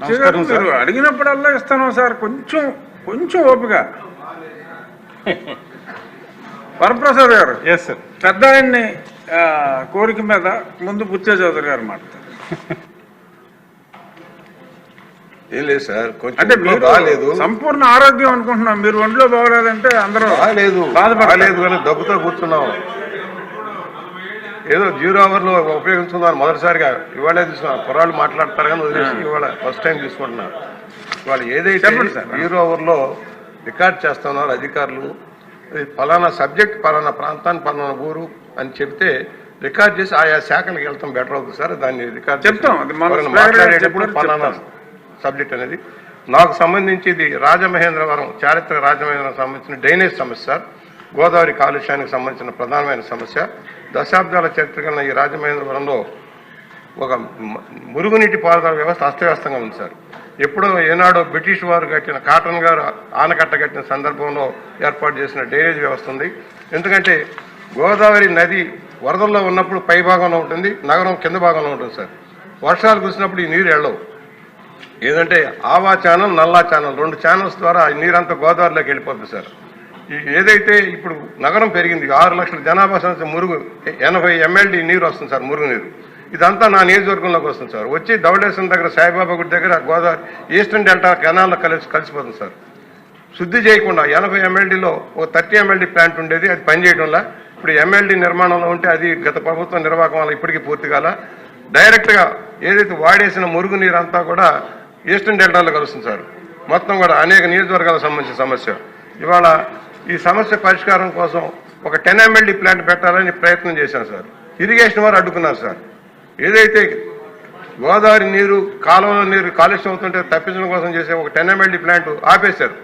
మీరు అడిగినప్పుడల్లా ఇస్తాను సార్, కొంచెం కొంచెం ఓపిక. వరప్రసాద్ గారు, ఎస్ సార్. పెద్ద ఆయన్ని కోరిక మీద ముందు బుచ్చే చౌదరి గారు మాట్లాడతారు. ఏం లేదు సార్, కొంచెం అంటే మీరు బాగాలేదు, సంపూర్ణ ఆరోగ్యం అనుకుంటున్నాం, మీరు ఒంట్లో బాగోలేదంటే అందరూ బాగాలేదు కానీ దగ్గుతో కూర్చున్నాం. ఏదో 0 అవర్లో ఉపయోగించుకున్నాను మొదటిసారిగా. ఇవాళే తీసుకున్నాను, కుర్రాళ్ళు మాట్లాడతారు కానీ వదిలేసి ఇవాళ ఫస్ట్ టైం తీసుకుంటున్నారు. ఇవాళ ఏదైతే 0 అవర్లో రికార్డ్ చేస్తున్నారు అధికారులు, ఫలానా సబ్జెక్ట్ ఫలానా ప్రాంతాన్ని ఫలానా ఊరు అని చెప్తే రికార్డ్ చేసి ఆయా శాఖలకు వెళ్తాం బెటర్ అవుతుంది సార్. దాన్ని రికార్డ్ చెప్తాం మాట్లాడేటప్పుడు ఫలానా సబ్జెక్ట్ అనేది. నాకు సంబంధించి ఇది రాజమహేంద్రవరం, చారిత్రక రాజమహేంద్రవరం సంబంధించిన డ్రైనేజ్ సమస్య సార్. గోదావరి కాలుష్యానికి సంబంధించిన ప్రధానమైన సమస్య. దశాబ్దాల చరిత్ర కన్నా ఈ రాజమహేంద్రవరంలో ఒక మురుగునీటి పారుదల వ్యవస్థ అస్తవ్యస్తంగా ఉంది సార్. ఎప్పుడో ఏనాడో బ్రిటిష్ వారు కట్టిన కాటన్ గారు ఆనకట్ట కట్టిన సందర్భంలో ఏర్పాటు చేసిన డ్రైనేజ్ వ్యవస్థ ఉంది. ఎందుకంటే గోదావరి నది వరదల్లో ఉన్నప్పుడు పై భాగంలో ఉంటుంది, నగరం కింద భాగంలో ఉంటుంది సార్. వర్షాలు కురిసినప్పుడు ఈ నీరు వెళ్ళవు. ఏదంటే ఆవా ఛానల్, నల్లా ఛానల్, 2 ఛానల్స్ ద్వారా ఈ నీరంతా గోదావరిలోకి వెళ్ళిపోతుంది సార్. ఏదైతే ఇప్పుడు నగరం పెరిగింది, 6 లక్షల జనాభా సంవత్సరం మురుగు 80 MLD నీరు వస్తుంది సార్, మురుగు నీరు. ఇదంతా నా నియోజకవర్గంలోకి వస్తుంది సార్. వచ్చి ధవళేశ్వరం దగ్గర సాయిబాబా గుడి దగ్గర గోదావరి ఈస్టర్న్ డెల్టా కెనాల్లో కలిసిపోతుంది సార్. శుద్ధి చేయకుండా 80 MLDలో ఒక 30 MLD ప్లాంట్ ఉండేది, అది పనిచేయడంలా. ఇప్పుడు MLD నిర్మాణంలో ఉంటే అది గత ప్రభుత్వం నిర్వాహకం వల్ల ఇప్పటికీ పూర్తి కాల. డైరెక్ట్గా ఏదైతే వాడేసిన మురుగు నీరు అంతా కూడా ఈస్టర్న్ డెల్టాలో కలుస్తుంది సార్. మొత్తం కూడా అనేక నియోజకవర్గాలకు సంబంధించిన సమస్య. ఇవాళ ఈ సమస్య పరిష్కారం కోసం ఒక 10 MLD ప్లాంట్ పెట్టాలని ప్రయత్నం చేశాను సార్. ఇరిగేషన్ వారు అడ్డుకున్నారు సార్. ఏదైతే గోదావరి నీరు, కాలువలో నీరు కాలుష్యం అవుతుంటే తప్పించడం కోసం చేసే ఒక 10 MLD ప్లాంట్ ఆపేశారు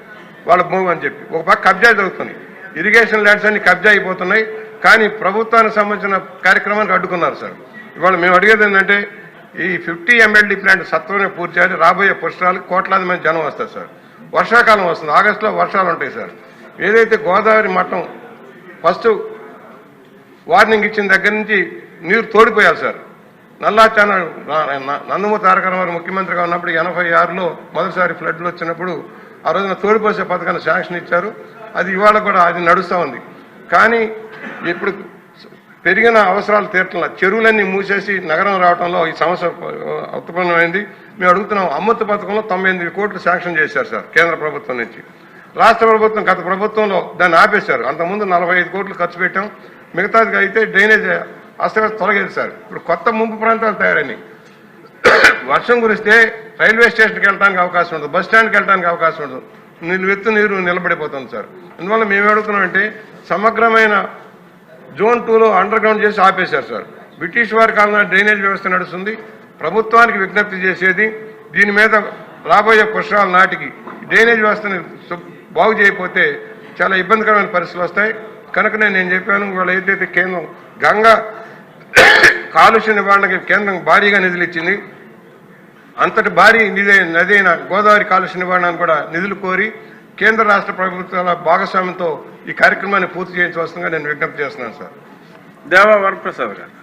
వాళ్ళ భూమి అని చెప్పి. ఒక పక్క కబ్జా జరుగుతుంది, ఇరిగేషన్ ల్యాండ్స్ అన్ని కబ్జా అయిపోతున్నాయి, కానీ ప్రభుత్వానికి సంబంధించిన కార్యక్రమానికి అడ్డుకున్నారు సార్. ఇవాళ మేము అడిగేది ఏంటంటే ఈ 50 MLD ప్లాంట్ సత్వమే పూర్తి చేయాలి. రాబోయే పుష్కరాలకు కోట్లాది మంది జనం వస్తారు సార్. వర్షాకాలం వస్తుంది, ఆగస్టులో వర్షాలు ఉంటాయి సార్. ఏదైతే గోదావరి మట్టం ఫస్ట్ వార్నింగ్ ఇచ్చిన దగ్గర నుంచి నీరు తోడిపోయాలి సార్. నల్లా ఛానల్ నందమూరి తారక రామారావు ముఖ్యమంత్రిగా ఉన్నప్పుడు 86లో మొదటిసారి ఫ్లడ్లు వచ్చినప్పుడు ఆ రోజున తోడిపోసే పథకాన్ని శాంక్షన్ ఇచ్చారు. అది ఇవాళ కూడా అది నడుస్తూ ఉంది. కానీ ఇప్పుడు పెరిగిన అవసరాలు తీర్చడంలో చెరువులన్నీ మూసేసి నగరం రావడంలో ఈ సమస్య ఉత్పన్నమైంది. మేము అడుగుతున్నాం, అమృత పథకంలో 98 కోట్లు శాంక్షన్ చేశారు సార్ కేంద్ర ప్రభుత్వం నుంచి. రాష్ట్ర ప్రభుత్వం గత ప్రభుత్వంలో దాన్ని ఆపేశారు. అంతకుముందు 45 కోట్లు ఖర్చు పెట్టాం. మిగతాది అయితే డ్రైనేజ్ అస్తవ్యస్త తొలగేది సార్. ఇప్పుడు కొత్త ముంపు ప్రాంతాలు తయారని వర్షం కురిస్తే రైల్వే స్టేషన్కి వెళ్ళడానికి అవకాశం ఉండదు, బస్ స్టాండ్కి వెళ్ళడానికి అవకాశం ఉండదు, నీరు నిలబడిపోతుంది సార్. అందువల్ల మేము అడుగుతున్నామంటే సమగ్రమైన జోన్ 2లో అండర్ గ్రౌండ్ చేసి ఆపేశారు సార్. బ్రిటిష్ వారి కాలంలో డ్రైనేజ్ వ్యవస్థ నడుస్తుంది. ప్రభుత్వానికి విజ్ఞప్తి చేసేది, దీని మీద రాబోయే పుష్కరాల నాటికి డ్రైనేజ్ వ్యవస్థని బాగు చేయకపోతే చాలా ఇబ్బందికరమైన పరిస్థితులు వస్తాయి. కనుకనే నేను చెప్పాను, ఇవాళ ఏదైతే కేంద్రం గంగా కాలుష్య నివారణకి కేంద్రం భారీగా నిధులు ఇచ్చింది, అంతటి భారీ నది అయిన గోదావరి కాలుష్య నివారణకు కూడా నిధులు కోరి కేంద్ర రాష్ట్ర ప్రభుత్వాల భాగస్వామ్యంతో ఈ కార్యక్రమాన్ని పూర్తి చేయించవలసిందిగా నేను విజ్ఞప్తి చేస్తున్నాను సార్. దేవా వరప్రసాద్ గారు.